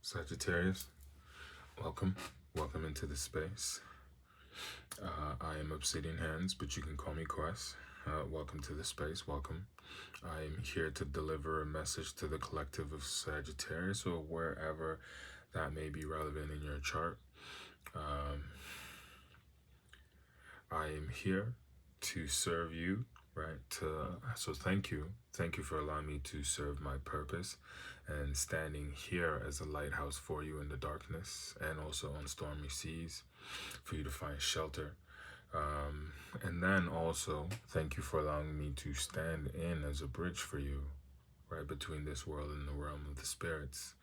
Sagittarius, welcome into the space. I am Obsidian Hands, but you can call me Quest. Welcome to the space, welcome. I am here to deliver a message to the collective of Sagittarius, or wherever that may be relevant in your chart. I am here to serve you, right? So thank you for allowing me to serve my purpose and standing here as a lighthouse for you in the darkness and also on stormy seas for you to find shelter. And then also thank you for allowing me to stand in as a bridge for you, right, between this world and the realm of the spirits.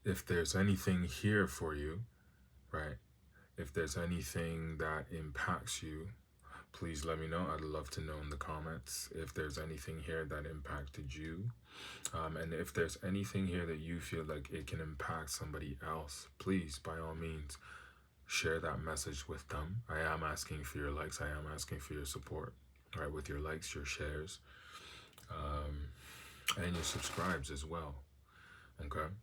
If there's anything here for you, right, if there's anything that impacts you, please let me know. I'd love to know in the comments if there's anything here that impacted you. And if there's anything here that you feel like it can impact somebody else, please, by all means, share that message with them. I am asking for your likes. I am asking for your support, right, with your likes, your shares, and your subscribes as well. Okay?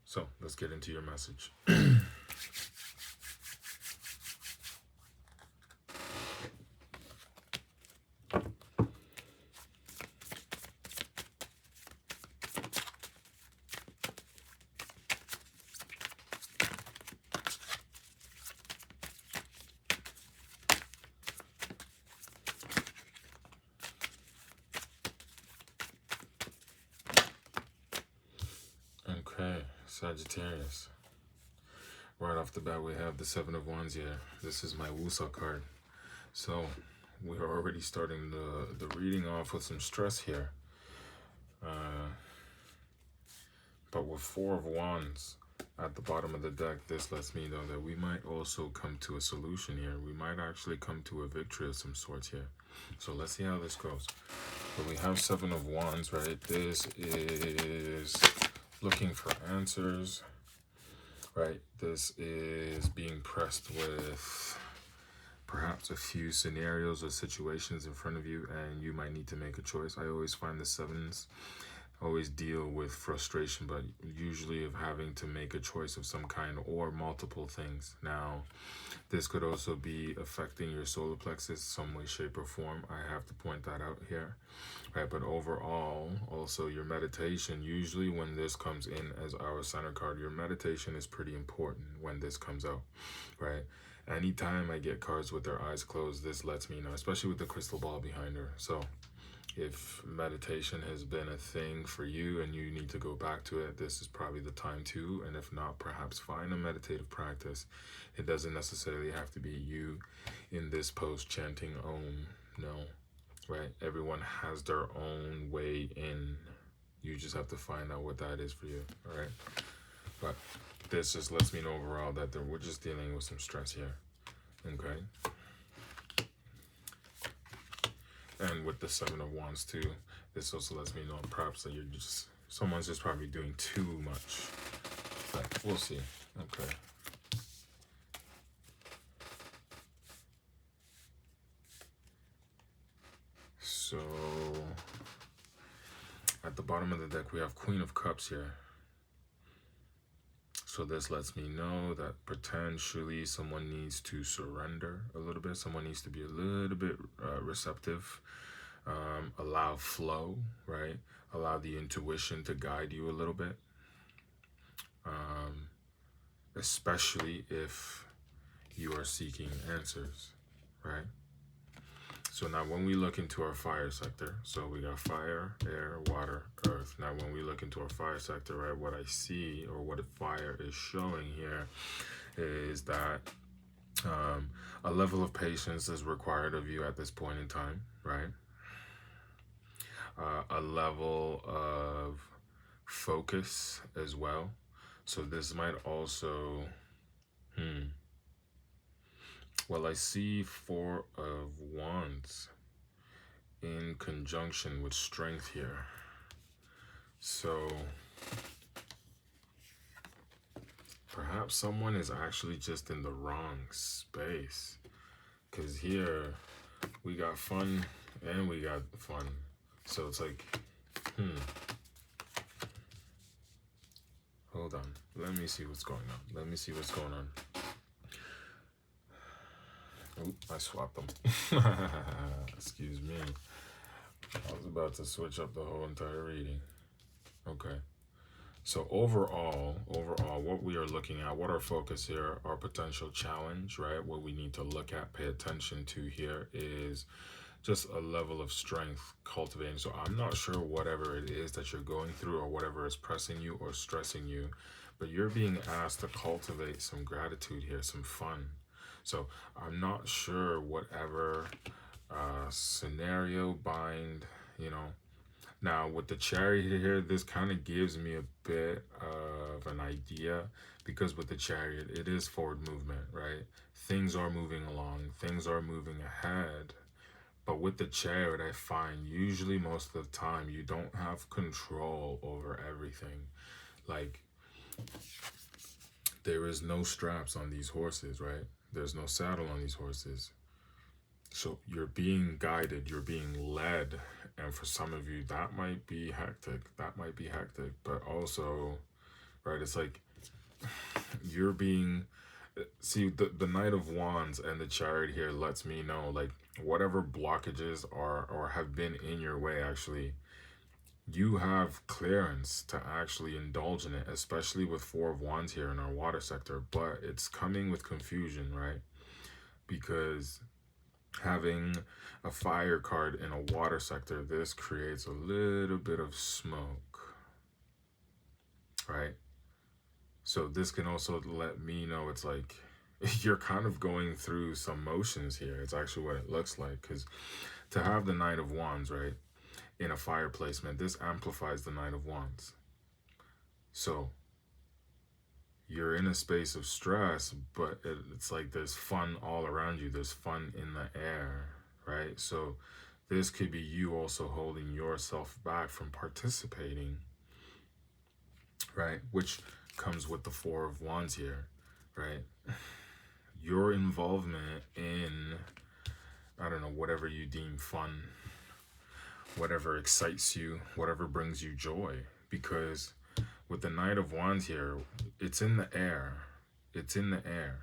So let's get into your message. Okay, Sagittarius. Right off the bat, we have the Seven of Wands here. This is my Wuuusssaaaa card. So we're already starting the reading off with some stress here. But with Four of Wands at the bottom of the deck, this lets me know that we might also come to a solution here. We might actually come to a victory of some sorts here. So let's see how this goes. But we have Seven of Wands, right? This is looking for answers, right? This is being pressed with perhaps a few scenarios or situations in front of you, and you might need to make a choice. I always find the sevens always deal with frustration, but usually of having to make a choice of some kind or multiple things. Now, this could also be affecting your solar plexus some way, shape, or form. I have to point that out here, right? But overall, also your meditation, usually when this comes in as our center card, your meditation is pretty important when this comes out, right? Anytime I get cards with their eyes closed, this lets me know, especially with the crystal ball behind her. So if meditation has been a thing for you and you need to go back to it, this is probably the time to. And if not, perhaps find a meditative practice. It doesn't necessarily have to be you in this pose chanting Om. No, right? Everyone has their own way in. You just have to find out what that is for you, all right? But this just lets me know overall that we're just dealing with some stress here, okay? And with the Seven of Wands too, this also lets me know perhaps that someone's just probably doing too much. But we'll see. Okay. So at the bottom of the deck, we have Queen of Cups here. So this lets me know that potentially someone needs to surrender a little bit. Someone needs to be a little bit receptive. Allow flow, right? Allow the intuition to guide you a little bit. Especially if you are seeking answers, right? So now when we look into our fire sector, so we got fire, air, water, earth. Now when we look into our fire sector, right, what I see or what fire is showing here is that a level of patience is required of you at this point in time, right? A level of focus as well. So this might also, well, I see Four of Wands in conjunction with strength here. So perhaps someone is actually just in the wrong space. Because here we got fun and we got fun. So it's like, hold on. Let me see what's going on. Let me see what's going on. Oop, I swapped them. Excuse me. I was about to switch up the whole entire reading. Okay. So overall, what we are looking at, what our focus here, our potential challenge, right? What we need to look at, pay attention to here is just a level of strength cultivating. So I'm not sure whatever it is that you're going through or whatever is pressing you or stressing you, but you're being asked to cultivate some gratitude here, some fun. So I'm not sure whatever scenario, bind, you know. Now with the Chariot here, this kind of gives me a bit of an idea, because with the Chariot, it is forward movement, right? Things are moving along, things are moving ahead. But with the Chariot, I find usually most of the time you don't have control over everything. Like, there is no straps on these horses, right? There's no saddle on these horses. So you're being guided, you're being led. And for some of you, that might be hectic. That might be hectic. But also, right, it's like you're being... See, the Knight of Wands and the Chariot here lets me know, like, whatever blockages are or have been in your way, actually, you have clearance to actually indulge in it, especially with Four of Wands here in our water sector. But it's coming with confusion, right? Because having a fire card in a water sector, this creates a little bit of smoke, right? So this can also let me know it's like you're kind of going through some motions here. It's actually what it looks like, because to have the Knight of Wands, right, in a fire placement, this amplifies the Knight of Wands. So you're in a space of stress, but it's like there's fun all around you. There's fun in the air, right? So this could be you also holding yourself back from participating, right? Which comes with the Four of Wands here, right? Your involvement in, I don't know, whatever you deem fun, whatever excites you, whatever brings you joy. Because with the Knight of Wands here, it's in the air. It's in the air.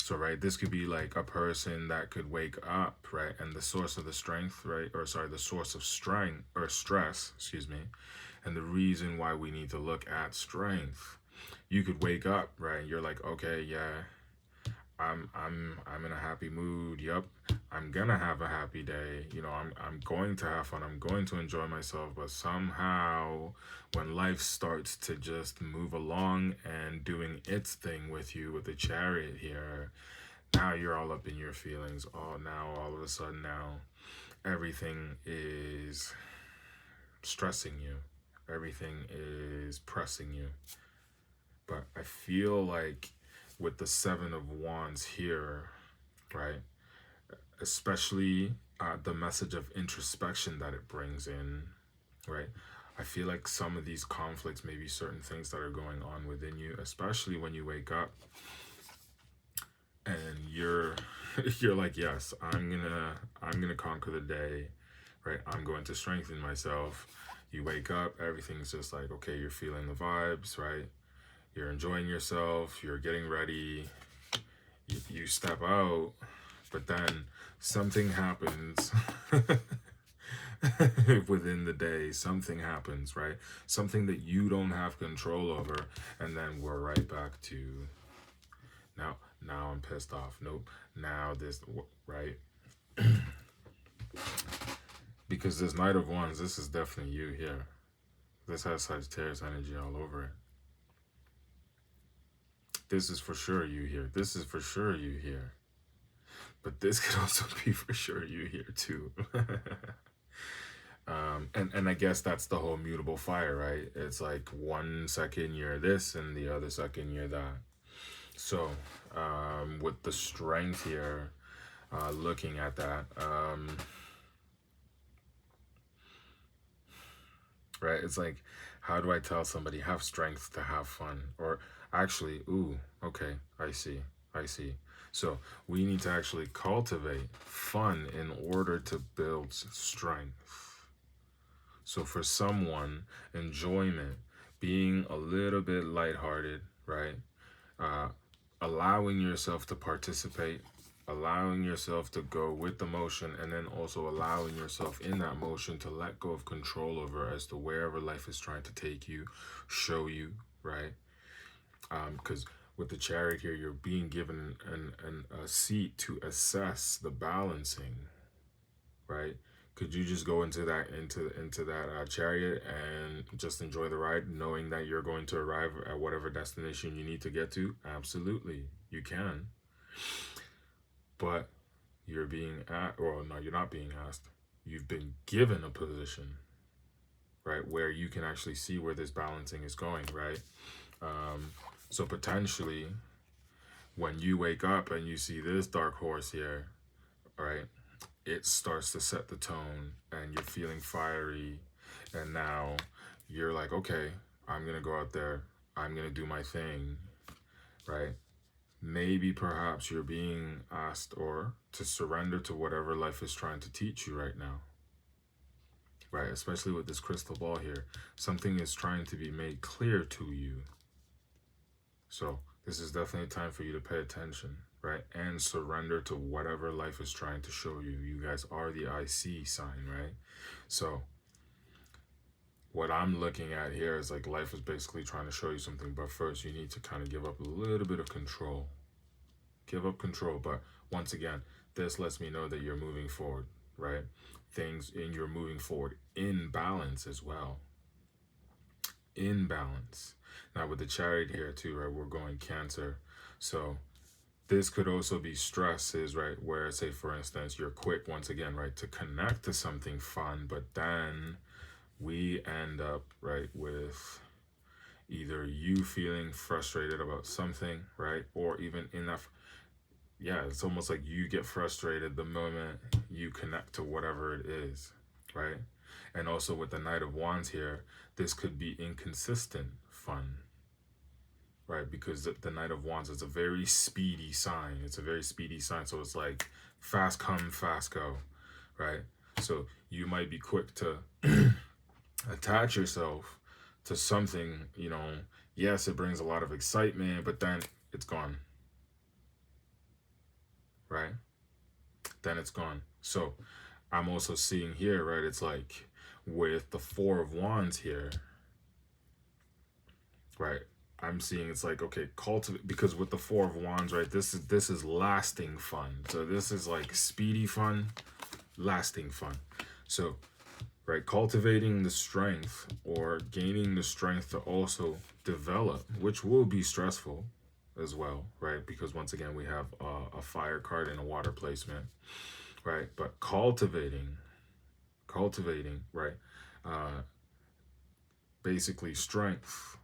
So, right, this could be like a person that could wake up, right, and the source of the strength, right, or sorry, the source of strength or stress, excuse me, and the reason why we need to look at strength. You could wake up, right, and you're like, okay, yeah, I'm in a happy mood. Yep, I'm gonna have a happy day. You know, I'm going to have fun. I'm going to enjoy myself. But somehow, when life starts to just move along and doing its thing with you, with the Chariot here, now you're all up in your feelings. Oh, now all of a sudden, now everything is stressing you. Everything is pressing you. But I feel like with the Seven of Wands here, right, especially the message of introspection that it brings in, right, I feel like some of these conflicts, maybe certain things that are going on within you, especially when you wake up and you're like, yes, I'm gonna conquer the day, right? I'm going to strengthen myself. You wake up, everything's just like, okay, you're feeling the vibes, right? You're enjoying yourself, you're getting ready, you step out, but then something happens within the day. Something happens, right? Something that you don't have control over, and then we're right back to, now I'm pissed off. Nope, now this, right? Because this Knight of Wands, this is definitely you here. This has Sagittarius energy all over it. This is for sure you here. This is for sure you here. But this could also be for sure you here too. And I guess that's the whole mutable fire, right? It's like 1 second you're this and the other second you're that. So with the strength here, looking at that, right? It's like, how do I tell somebody have strength to have fun? Or actually, ooh, okay, I see. So we need to actually cultivate fun in order to build strength. So for someone, enjoyment being a little bit lighthearted, right? Allowing yourself to participate, allowing yourself to go with the motion, and then also allowing yourself in that motion to let go of control over as to wherever life is trying to take you, show you, right? Because with the Chariot here, you're being given a seat to assess the balancing, right? Could you just go into that Chariot and just enjoy the ride, knowing that you're going to arrive at whatever destination you need to get to? Absolutely, you can. But you're being asked, or no, you're not being asked. You've been given a position, right, where you can actually see where this balancing is going, right? So potentially, when you wake up and you see this dark horse here, right, it starts to set the tone and you're feeling fiery. And now you're like, okay, I'm going to go out there. I'm going to do my thing, right? Maybe perhaps you're being asked or to surrender to whatever life is trying to teach you right now, right? Especially with this crystal ball here. Something is trying to be made clear to you. So this is definitely a time for you to pay attention, right? And surrender to whatever life is trying to show you. You guys are the IC sign, right? So what I'm looking at here is like life is basically trying to show you something, but first you need to kind of give up a little bit of control. Give up control, but once again, this lets me know that you're moving forward, right? You're moving forward in balance as well. In balance. Now with the Chariot here too, right, we're going Cancer. So this could also be stresses, right, where say for instance you're quick once again, right, to connect to something fun, but then we end up, right, with either you feeling frustrated about something, right, or even enough. Yeah, it's almost like you get frustrated the moment you connect to whatever it is, right? And also with the Knight of Wands here, this could be inconsistent fun, right? Because the Knight of Wands is a very speedy sign. It's a very speedy sign. So it's like fast come, fast go, right? So you might be quick to attach yourself to something, you know, yes, it brings a lot of excitement, but then it's gone, right? Then it's gone. So I'm also seeing here, right, it's like with the Four of Wands here, right, I'm seeing it's like, okay, cultivate, because with the Four of Wands, right, this is lasting fun. So this is like speedy fun, lasting fun. So, right, cultivating the strength or gaining the strength to also develop, which will be stressful as well, right? Because once again, we have a fire card and a water placement, right? But cultivating, right? Basically strength,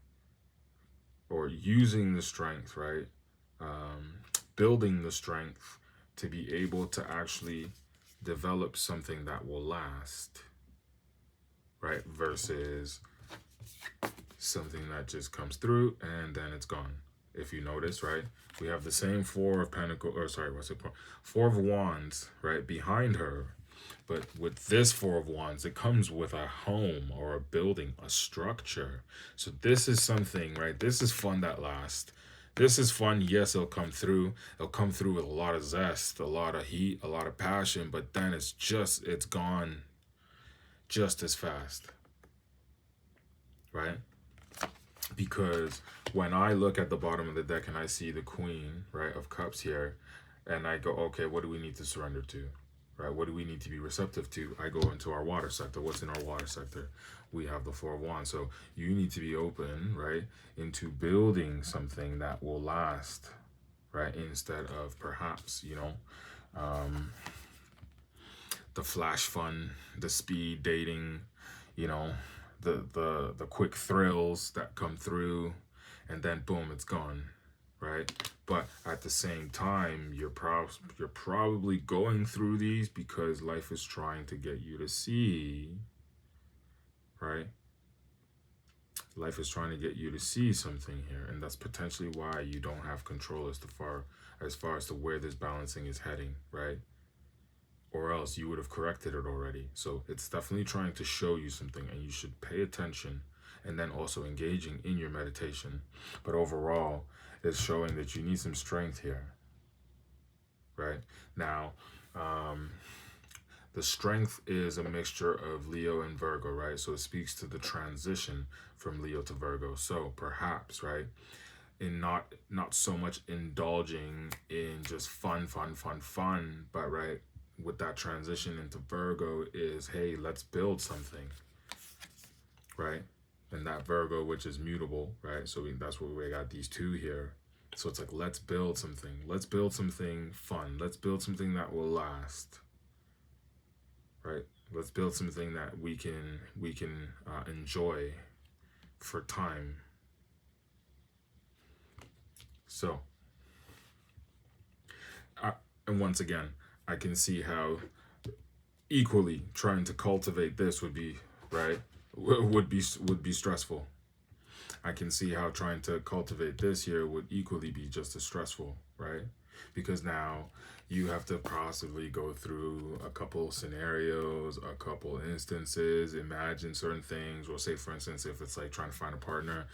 or using the strength, right? Building the strength to be able to actually develop something that will last, right? Versus something that just comes through and then it's gone. If you notice, right, we have the same Four of Pentacles, or sorry, Four of Wands, right, behind her. But with this Four of Wands, it comes with a home or a building, a structure. So this is something, right? This is fun that lasts. This is fun. Yes, it'll come through. It'll come through with a lot of zest, a lot of heat, a lot of passion. But then it's gone just as fast, right? Because when I look at the bottom of the deck and I see the Queen, right, of Cups here, and I go, okay, what do we need to surrender to? Right? What do we need to be receptive to? I go into our water sector. What's in our water sector? We have the Four of Wands. So you need to be open, right, into building something that will last, right? Instead of perhaps, you know, the flash fun, the speed dating, you know, the quick thrills that come through, and then boom, it's gone, right? But at the same time, you're probably going through these because life is trying to get you to see, right? Life is trying to get you to see something here, and that's potentially why you don't have control as far as to where this balancing is heading, right? Or else you would have corrected it already. So it's definitely trying to show you something, and you should pay attention and then also engaging in your meditation. But overall, it's showing that you need some strength here, right? Now, the strength is a mixture of Leo and Virgo, right? So it speaks to the transition from Leo to Virgo. So perhaps, right, in not so much indulging in just fun, but right, with that transition into Virgo is, hey, let's build something, right? And that Virgo, which is mutable, right? So that's where we got these two here. So it's like, let's build something. Let's build something fun. Let's build something that will last, right? Let's build something that we can enjoy for time. So, and once again, I can see how equally trying to cultivate this would be, right, would be stressful. I can see how trying to cultivate this here would equally be just as stressful, right? Because now you have to possibly go through a couple scenarios, a couple instances, imagine certain things, or say, for instance, if it's like trying to find a partner,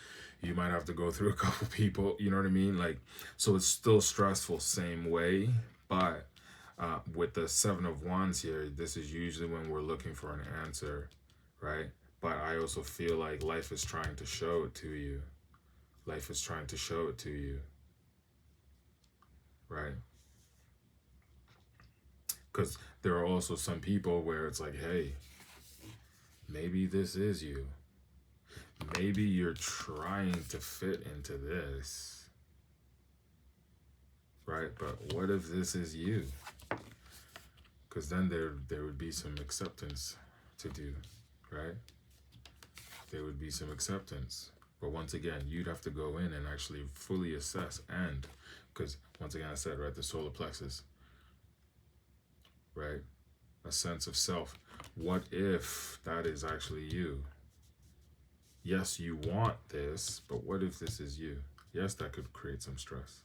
you might have to go through a couple people, you know what I mean? Like, so it's still stressful same way, but with the Seven of Wands here, this is usually when we're looking for an answer, right? But I also feel like life is trying to show it to you. Life is trying to show it to you, right? Because there are also some people where it's like, hey, maybe this is you. Maybe you're trying to fit into this, right? But what if this is you? Because then there would be some acceptance to do, right? There would be some acceptance. But once again, you'd have to go in and actually fully assess, and because once again I said, right, the solar plexus, right, a sense of self. What if that is actually you? Yes, you want this, but what if this is you? Yes, that could create some stress.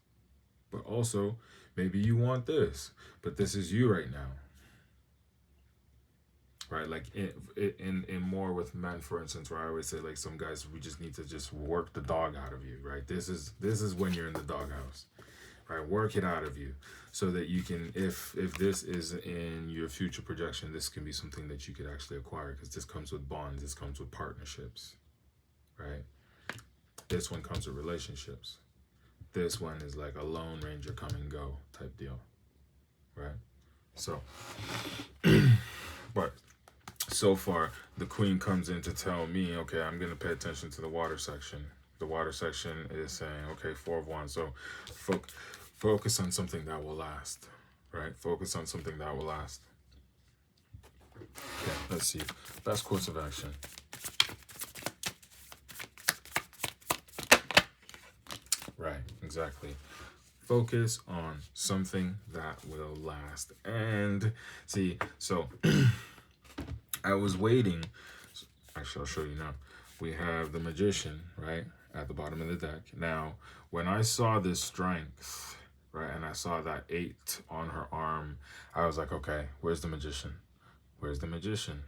But also, maybe you want this, but this is you right now. Right, like in more with men, for instance, where I always say, like, some guys, we just need to just work the dog out of you, right? This is when you're in the doghouse, right? Work it out of you, so that you can, if this is in your future projection, this can be something that you could actually acquire, because this comes with bonds, this comes with partnerships, right? This one comes with relationships. This one is like a Lone Ranger come and go type deal, right? So, but so far, the Queen comes in to tell me, okay, I'm going to pay attention to the water section. The water section is saying, okay, Four of Wands. So focus on something that will last, right? Focus on something that will last. Okay, let's see. Best course of action. Right, exactly. Focus on something that will last. And see, so I was waiting. Actually, I'll show you now. We have the Magician, right, at the bottom of the deck. Now, when I saw this strength, right, and I saw that 8 on her arm, I was like, okay, where's the Magician? Where's the Magician?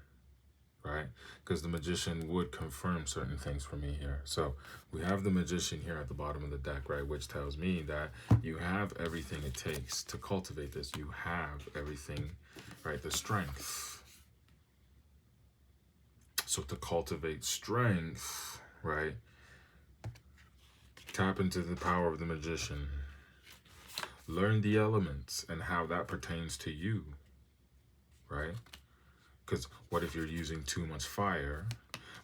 Right? Because the Magician would confirm certain things for me here. So we have the Magician here at the bottom of the deck, right, which tells me that you have everything it takes to cultivate this. You have everything, right, the strength. So to cultivate strength, right, tap into the power of the Magician. Learn the elements and how that pertains to you, right? Because what if you're using too much fire,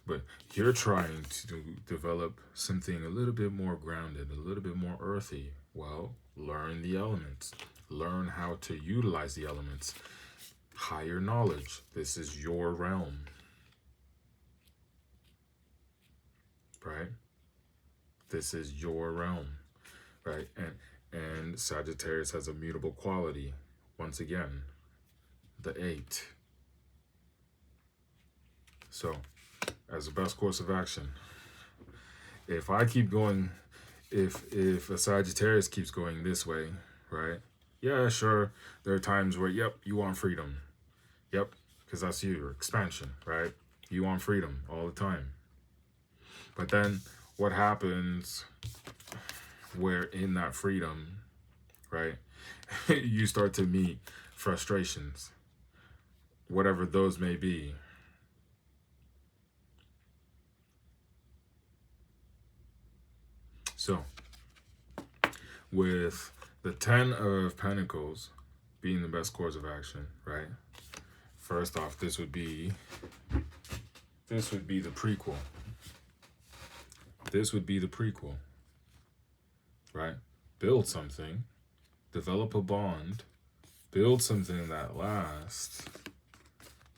but you're trying to develop something a little bit more grounded, a little bit more earthy? Well, learn the elements. Learn how to utilize the elements. Higher knowledge. This is your realm. Right? This is your realm, right? And Sagittarius has a mutable quality. Once again, the 8. So, as a best course of action, if I keep going, if a Sagittarius keeps going this way, right? Yeah, sure. There are times where, yep, you want freedom. Yep, because that's your expansion, right? You want freedom all the time. But then what happens where in that freedom, right, you start to meet frustrations, whatever those may be. So, with the 10 of Pentacles being the best course of action, right? First off, this would be the prequel. This would be the prequel, right? Build something, develop a bond, build something that lasts,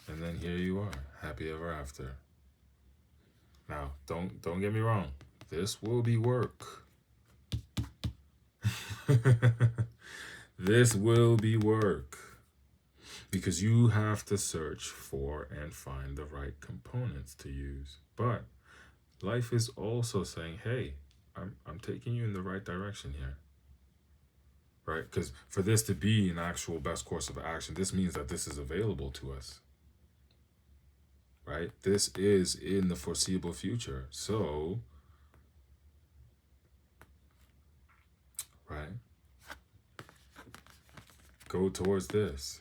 and then here you are, happy ever after. Now, don't get me wrong. This will be work. This will be work. Because you have to search for and find the right components to use. But life is also saying, hey, I'm taking you in the right direction here. Right? Because for this to be an actual best course of action, this means that this is available to us. Right? This is in the foreseeable future. So, right? Go towards this.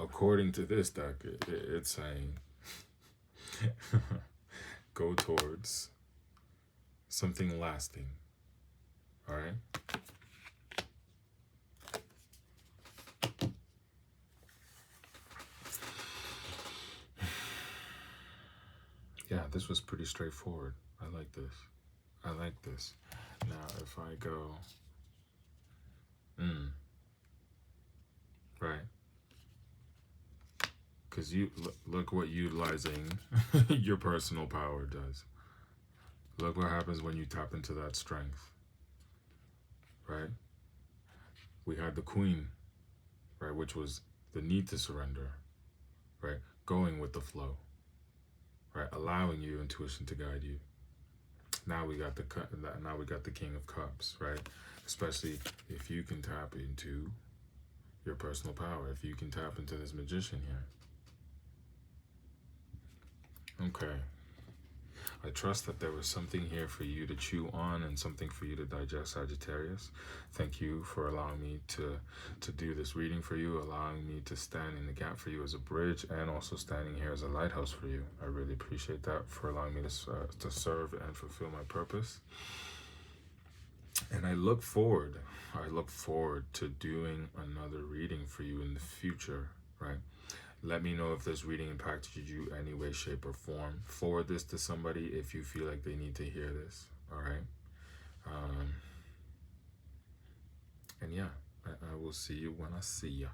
According to this deck, it's saying go towards something lasting. All right? Yeah, this was pretty straightforward. I like this. I like this. Now, if I go, right? Because you look what utilizing your personal power does. Look what happens when you tap into that strength, right? We had the Queen, right, which was the need to surrender, right? Going with the flow, right? Allowing your intuition to guide you. Now we got the King of Cups, right? Especially if you can tap into your personal power, if you can tap into this Magician here. Okay. I trust that there was something here for you to chew on and something for you to digest, Sagittarius. Thank you for allowing me to do this reading for you, allowing me to stand in the gap for you as a bridge, and also standing here as a lighthouse for you. I really appreciate that, for allowing me to serve and fulfill my purpose. And I look forward to doing another reading for you in the future, right? Let me know if this reading impacted you any way, shape, or form. Forward this to somebody if you feel like they need to hear this, all right? And yeah, I will see you when I see ya.